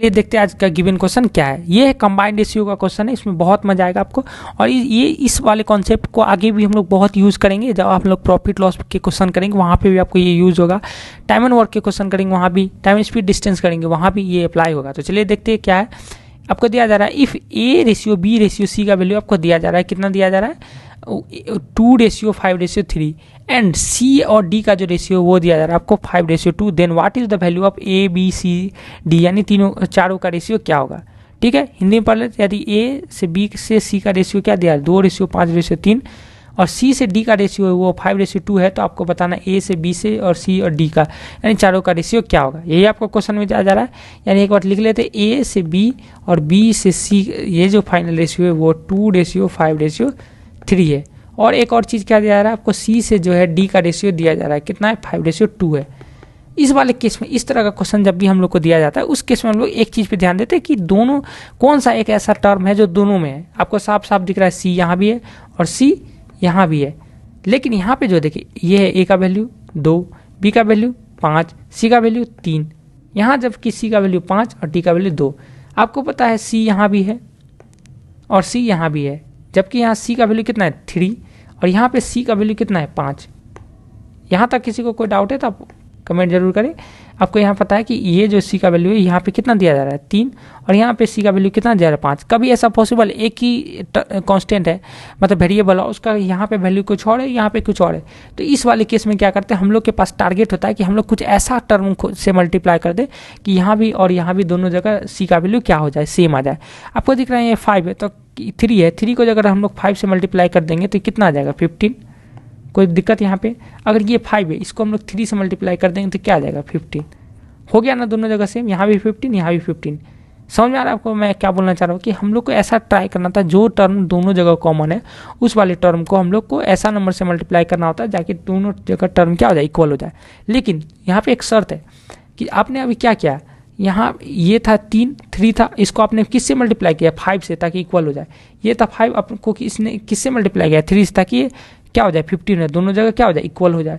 ये देखते हैं आज का गिवन क्वेश्चन क्या है। ये है कंबाइंड रेशियो का क्वेश्चन है, इसमें बहुत मजा आएगा आपको। और ये इस वाले कॉन्सेप्ट को आगे भी हम लोग बहुत यूज़ करेंगे। जब आप लोग प्रॉफिट लॉस के क्वेश्चन करेंगे वहाँ पे भी आपको ये यूज़ होगा। टाइम एंड वर्क के क्वेश्चन करेंगे वहाँ भी, टाइम स्पीड डिस्टेंस करेंगे वहाँ भी ये अप्लाई होगा। तो चलिए देखते हैं क्या है। आपको दिया जा रहा है if A ratio B ratio C का वैल्यू आपको दिया जा रहा है। कितना दिया जा रहा है? 2:5:3 एंड सी और डी का जो रेशियो वो दिया जा रहा है आपको 5:2। Then what is the value of A B C D, यानी चारों का रेशियो क्या होगा। ठीक है, हिंदी में पढ़ लेते। यदि ए से बी से सी का रेशियो क्या दिया है? 2:5:3 और सी से डी का रेशियो है वो 5:2 है। तो आपको बताना ए से बी से और सी और डी का यानी चारों का रेशियो क्या होगा। यही आपको क्वेश्चन में दिया जा रहा है। यानी एक बार लिख लेते, ए से बी और बी से सी ये जो फाइनल रेशियो है वो 2:5:3 है। और एक और चीज़ क्या दिया जा रहा है आपको, सी से जो है डी का रेशियो दिया जा रहा है। कितना है? 5:2 है। इस वाले केस में इस तरह का क्वेश्चन जब भी हम लोग को दिया जाता है उस केस में हम लोग एक चीज़ पे ध्यान देते हैं कि दोनों कौन सा एक ऐसा टर्म है जो दोनों में है। आपको साफ साफ दिख रहा है सी यहाँ भी है और सी यहाँ भी है। लेकिन यहाँ पे जो देखिए ये है ए का वैल्यू 2, बी का वैल्यू 5, सी का वैल्यू 3। यहाँ जबकि सी का वैल्यू 5 और डी का वैल्यू 2। आपको पता है सी यहाँ भी है और सी यहाँ भी है, जबकि यहाँ सी का वैल्यू कितना है 3 और यहाँ पे सी का वैल्यू कितना है 5। यहाँ तक किसी को कोई डाउट है तो आप कमेंट जरूर करें। आपको यहाँ पता है कि ये जो सी का वैल्यू है यहाँ पे कितना दिया जा रहा है 3 और यहाँ पे सी का वैल्यू कितना दिया जा रहा है 5। कभी ऐसा पॉसिबल एक ही कांस्टेंट है मतलब वेरिएबल है, उसका यहाँ पे वैल्यू कुछ और है यहाँ पे कुछ और है। तो इस वाले केस में क्या करते हैं हम लोग के पास टारगेट होता है कि हम लोग कुछ ऐसा टर्म से मल्टीप्लाई कर दे कि यहाँ भी और यहाँ भी दोनों जगह सी का वैल्यू क्या हो जाए, सेम आ जाए। आपको दिख रहा है ये 5 है तो 3 है, 3 को अगर हम लोग 5 से मल्टीप्लाई कर देंगे तो कितना आ जाएगा 15। कोई दिक्कत यहाँ पे? अगर ये 5 है इसको हम लोग 3 से मल्टीप्लाई कर देंगे तो क्या आ जाएगा 15। हो गया ना दोनों जगह सेम, यहाँ भी 15 यहाँ भी 15। समझ में आ रहा है आपको मैं क्या बोलना चाह रहा हूँ कि हम लोग को ऐसा ट्राई करना था जो टर्म दोनों जगह कॉमन है उस वाले टर्म को हम लोग को ऐसा नंबर से मल्टीप्लाई करना होता है जाके दोनों जगह टर्म क्या हो जाए, इक्वल हो जाए। लेकिन यहाँ पे एक शर्त है कि आपने अभी क्या किया, यहाँ ये था 3 था, इसको आपने किससे मल्टीप्लाई किया 5 से ताकि इक्वल हो जाए। ये था 5 आपको इसने किससे मल्टीप्लाई किया 3 से ताकि ये क्या हो जाए 15 है, दोनों जगह क्या हो जाए इक्वल हो जाए।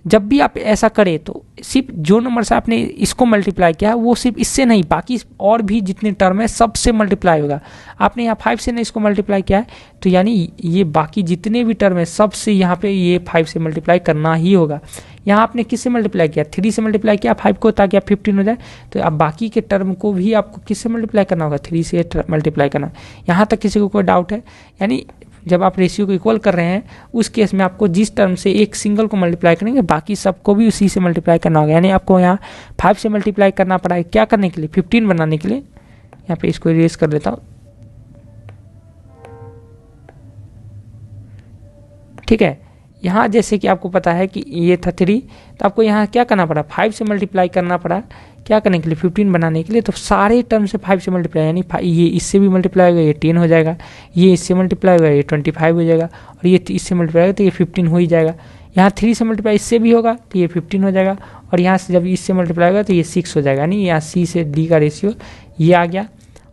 जब भी आप ऐसा करें तो सिर्फ जो नंबर से आपने इसको मल्टीप्लाई किया है वो सिर्फ इससे नहीं बाकी और भी जितने टर्म है सबसे मल्टीप्लाई होगा। आपने यहाँ 5 से नहीं इसको मल्टीप्लाई किया है तो यानी ये बाकी जितने भी टर्म है सबसे यहाँ पे ये 5 से मल्टीप्लाई करना ही होगा। यहाँ आपने किससे मल्टीप्लाई किया 3 से मल्टीप्लाई किया 5 को ताकि आप 15 हो जाए। तो अब बाकी के टर्म को भी आपको किससे मल्टीप्लाई करना होगा 3 से मल्टीप्लाई करना। यहाँ तक किसी को कोई डाउट है? यानी जब आप रेशियो को इक्वल कर रहे हैं उस केस में आपको जिस टर्म से एक सिंगल को मल्टीप्लाई करेंगे बाकी सबको भी उसी से मल्टीप्लाई करना होगा। यानी आपको यहाँ 5 से मल्टीप्लाई करना पड़ा है क्या करने के लिए 15 बनाने के लिए। यहाँ पे इसको इरेज कर देता हूँ। ठीक है, यहाँ जैसे कि आपको पता है कि ये था 3 तो आपको यहाँ क्या करना पड़ा 5 से मल्टीप्लाई करना पड़ा क्या करने के लिए 15 बनाने के लिए। तो सारे टर्म से 5 से मल्टीप्लाई यानी ये इससे भी मल्टीप्लाई होगा ये 10 हो जाएगा, ये इससे मल्टीप्लाई होगा ये 25 हो जाएगा और ये इससे मल्टीप्लाई होगा तो ये 15 हो ही जाएगा। यहाँ 3 से मल्टीप्लाई इससे भी होगा तो ये 15 हो जाएगा और यहाँ से जब इससे मल्टीप्लाई होगा तो ये 6 हो जाएगा। यानी यहाँ सी से डी का रेशियो ये आ गया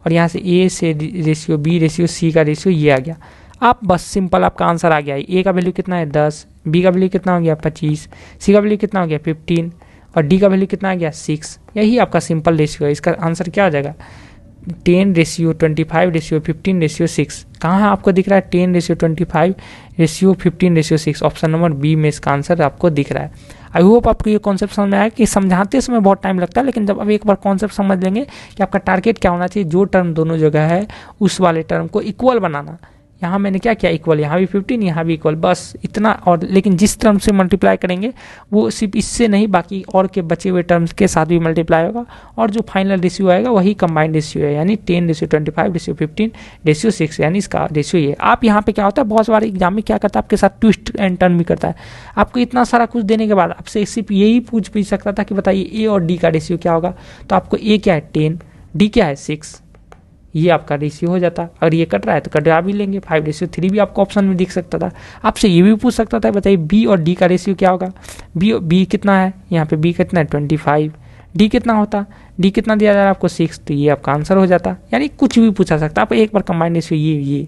और यहाँ से ए से रेशियो बी रेशियो सी का रेशियो ये आ गया। आप बस सिंपल आपका आंसर आ गया। ए का वैल्यू कितना है 10, बी का वैल्यू कितना हो गया 25, सी का वैल्यू कितना हो गया 15 और डी का वैल्यू कितना आ गया 6। यही आपका सिंपल रेशियो है। इसका आंसर क्या हो जाएगा 10:25:15:6। कहाँ है आपको दिख रहा है 10:25:15:6। ऑप्शन नंबर बी में इसका आंसर आपको दिख रहा है। आई होप आपको ये कॉन्सेप्ट समझ में आया कि समझाते समय बहुत टाइम लगता है लेकिन जब आप एक बार कॉन्सेप्ट समझ लेंगे कि आपका टारगेट क्या होना चाहिए, जो टर्म दोनों जगह है उस वाले टर्म को इक्वल बनाना। यहाँ मैंने क्या किया इक्वल, यहाँ भी 15 यहाँ भी इक्वल, बस इतना। और लेकिन जिस टर्म से मल्टीप्लाई करेंगे वो सिर्फ इससे नहीं बाकी और के बचे हुए टर्म्स के साथ भी मल्टीप्लाई होगा और जो फाइनल रेशियो आएगा वही कंबाइंड रेशियो है। यानी 10:25:15:6 यानी इसका रेशियो ये। आप यहाँ पे क्या होता है बहुत बार एग्जाम में क्या करता है आपके साथ ट्विस्ट एंड टर्न भी करता है। आपको इतना सारा कुछ देने के बाद आपसे सिर्फ यही पूछ भी सकता था कि बताइए ए और डी का रेशियो क्या होगा। तो आपको ए क्या है 10, डी क्या है 6, ये आपका रेशियो हो जाता। अगर ये कट रहा है तो कटा भी लेंगे 5:3 भी आपको ऑप्शन में दिख सकता था। आपसे ये भी पूछ सकता था बताइए बी और डी का रेशियो क्या होगा। बी कितना है, यहाँ पे बी कितना है 25, डी कितना होता, डी कितना दिया जा रहा है आपको 6, तो ये आपका आंसर हो जाता। यानी कुछ भी पूछा सकता। आप एक बार कंबाइंड रेशियो ये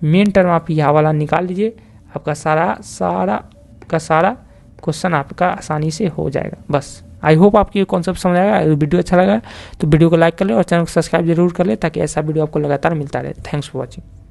मेन टर्म आप यह वाला निकाल लीजिए, आपका सारा क्वेश्चन आपका आसानी से हो जाएगा। बस आई होप आपको ये कॉन्सेप्ट समझ आएगा। वीडियो अच्छा लगा तो वीडियो को लाइक कर ले और चैनल को सब्सक्राइब जरूर कर ले ताकि ऐसा वीडियो आपको लगातार मिलता रहे। Thanks for watching.